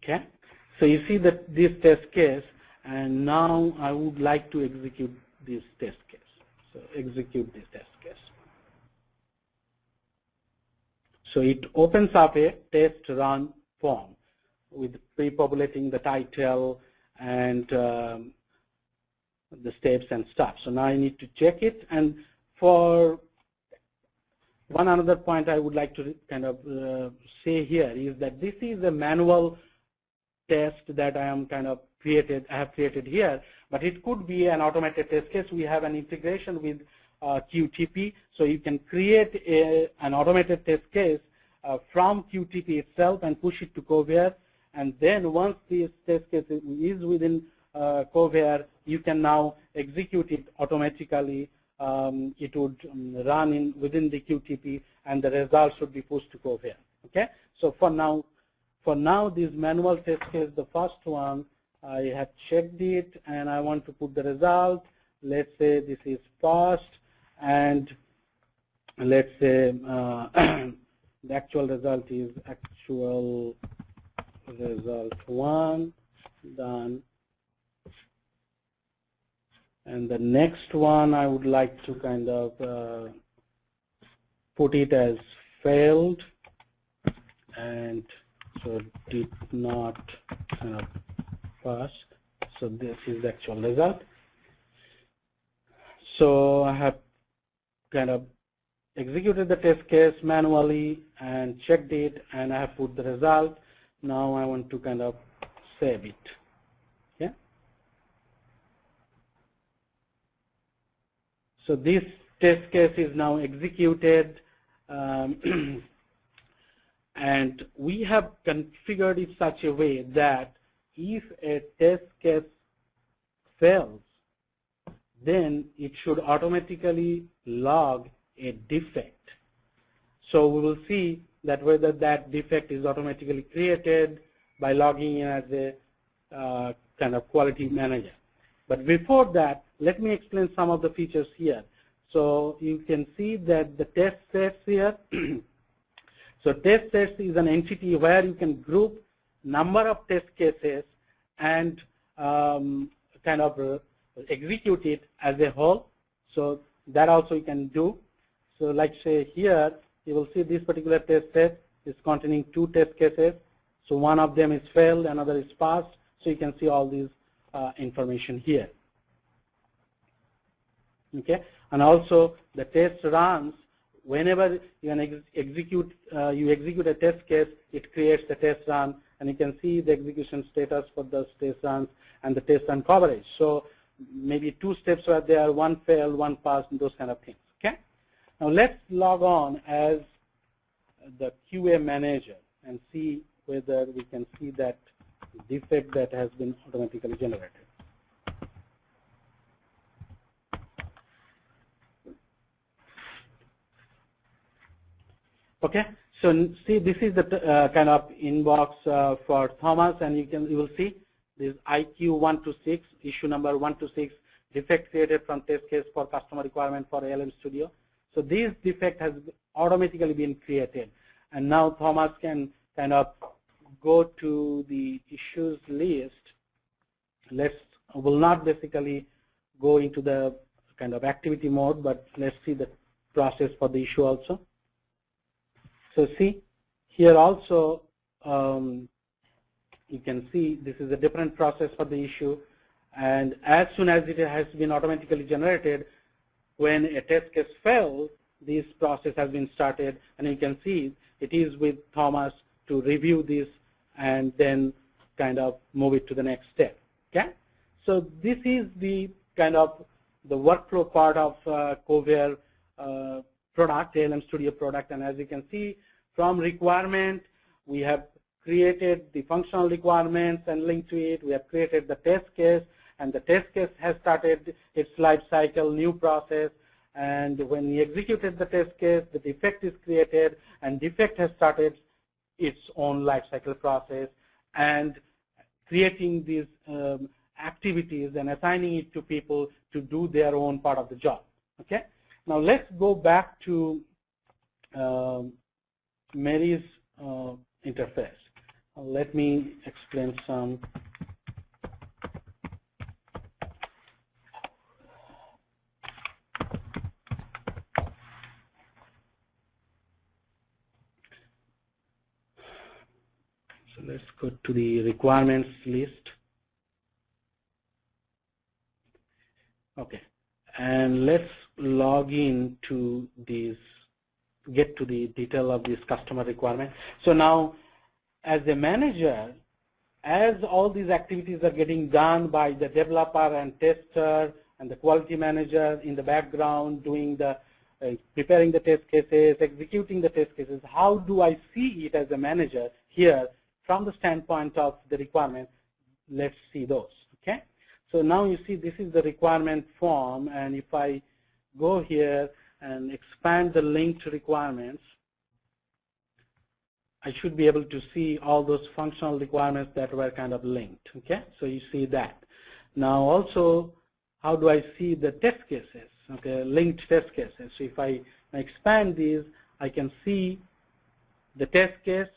Okay, so you see that this test case, and now I would like to execute this test case. So execute this test case. So it opens up a test run form with pre-populating the title and the steps and stuff. So now I need to check it. And for one another point I would like to kind of say here is that this is a manual test that I am kind of I have created here, but it could be an automated test case. We have an integration with QTP, so you can create an automated test case from QTP itself and push it to Kovair, and then once this test case is within Kovair, you can now execute it automatically. It would run within the QTP, and the results should be pushed to Kovair. Okay, so for now, this manual test case, the first one, I have checked it, and I want to put the result. Let's say this is passed, and let's say the actual result is actual result 1 done. And the next one I would like to kind of put it as failed, and so did not pass. So this is the actual result. So I have kind of executed the test case manually and checked it, and I have put the result. Now I want to kind of save it. Yeah. So this test case is now executed, and we have configured it such a way that if a test case fails, then it should automatically log a defect. So we will see that whether that defect is automatically created by logging in as a kind of quality manager. But before that, let me explain some of the features here. So you can see that the test sets here. So test sets is an entity where you can group number of test cases and kind of execute it as a whole. So that also you can do. So like say here, you will see this particular test set is containing 2 test cases. So one of them is failed, another is passed. So you can see all these information here. Okay, and also the test runs. Whenever you execute a test case, it creates the test run, and you can see the execution status for those test runs and the test run coverage. So maybe 2 steps were there, 1 failed, 1 passed, and those kind of things. Okay. Now let's log on as the QA manager and see whether we can see that defect that has been automatically generated. Okay, so see this is the kind of inbox for Thomas, and you will see this IQ 126, issue number 126, defect created from test case for customer requirement for ALM Studio. So this defect has automatically been created, and now Thomas can kind of go to the issues list. Will not basically go into the kind of activity mode, but let's see the process for the issue also. So see here also you can see this is a different process for the issue, and as soon as it has been automatically generated, when a test case fails, this process has been started, and you can see it is with Thomas to review this and then kind of move it to the next step. Okay, so this is the kind of the workflow part of Kovair product, ALM Studio product, and as you can see from requirement, we have created the functional requirements and linked to it. We have created the test case, and the test case has started its life cycle, new process, and when we executed the test case, the defect is created, and defect has started its own life cycle process, and creating these activities and assigning it to people to do their own part of the job. Okay, now let's go back to Mary's interface. let me explain some. So let's go to the requirements list. Okay, and let's log in to these, get to the detail of this customer requirement. So now, as a manager, as all these activities are getting done by the developer and tester and the quality manager in the background doing the preparing the test cases, executing the test cases, how do I see it as a manager here from the standpoint of the requirement? Let's see those. Okay. So now you see this is the requirement form, and if I go here and expand the linked requirements, I should be able to see all those functional requirements that were kind of linked. Okay, so you see that. Now also, how do I see the test cases? Okay, linked test cases. So if I expand these, I can see the test case.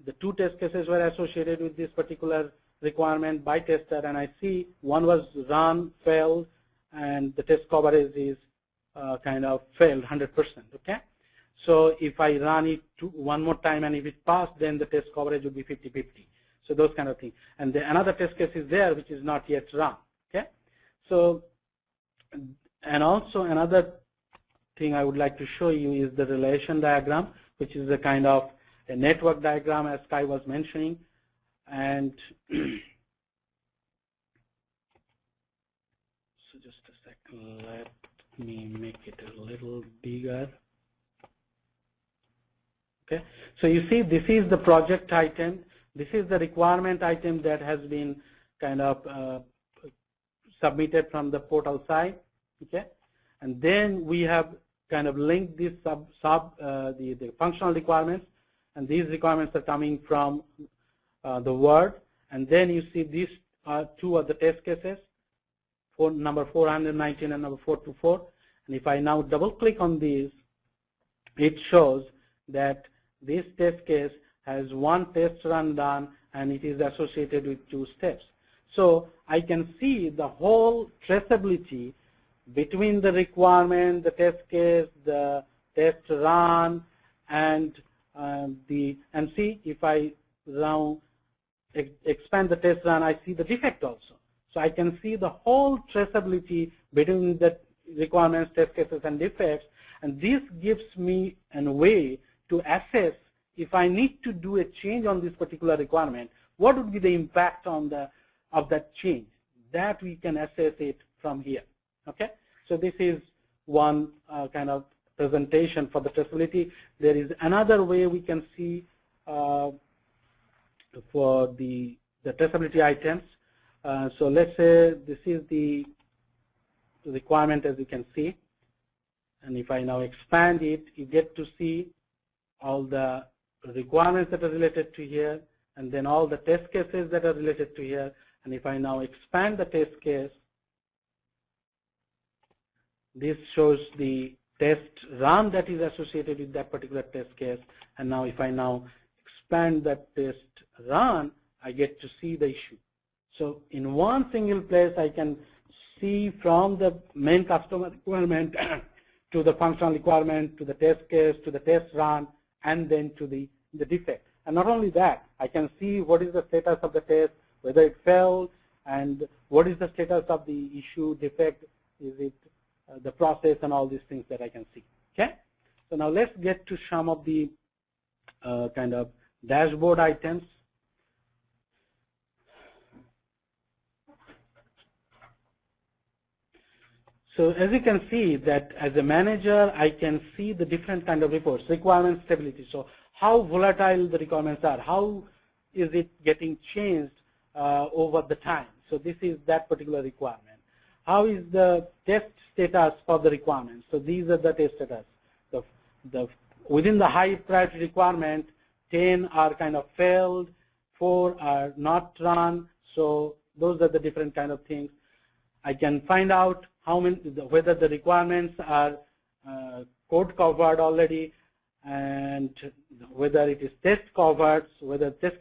The two test cases were associated with this particular requirement by tester, and I see one was run, failed, and the test coverage is kind of failed 100%. Okay. So if I run it one more time and if it passed, then the test coverage would be 50-50. So those kind of things. And another test case is there which is not yet run. Okay. So, and also another thing I would like to show you is the relation diagram, which is a kind of a network diagram as Kai was mentioning. And so just a second, let me make it a little bigger. Okay, so you see this is the project item. This is the requirement item that has been kind of submitted from the portal side. Okay, and then we have kind of linked this the functional requirements, and these requirements are coming from the Word. And then you see these are two of the test cases, number 419 and number 424. And if I now double click on these, it shows that this test case has one test run done and it is associated with 2 steps. So I can see the whole traceability between the requirement, the test case, the test run, and see if I now expand the test run, I see the defect also. So I can see the whole traceability between the requirements, test cases, and defects, and this gives me a way to assess if I need to do a change on this particular requirement, what would be the impact on of that change. That we can assess it from here. Okay, so this is one kind of presentation for the traceability. There is another way we can see for the traceability items. So let's say this is the requirement, as you can see, and if I now expand it, you get to see all the requirements that are related to here, and then all the test cases that are related to here. And if I now expand the test case, this shows the test run that is associated with that particular test case. And now if I now expand that test run, I get to see the issue. So in one single place, I can see from the main customer requirement to the functional requirement, to the test case, to the test run, and then to the defect. And not only that, I can see what is the status of the test, whether it failed, and what is the status of the issue, defect, is it the process, and all these things that I can see. Okay? So now let's get to some of the kind of dashboard items. So as you can see that as a manager, I can see the different kind of reports, requirement stability. So how volatile the requirements are, how is it getting changed over the time. So this is that particular requirement. How is the test status for the requirements? So these are the test status. Within the high priority requirement, 10 are kind of failed, 4 are not run. So those are the different kind of things. I can find out how many, whether the requirements are code covered already, and whether it is test covered, whether test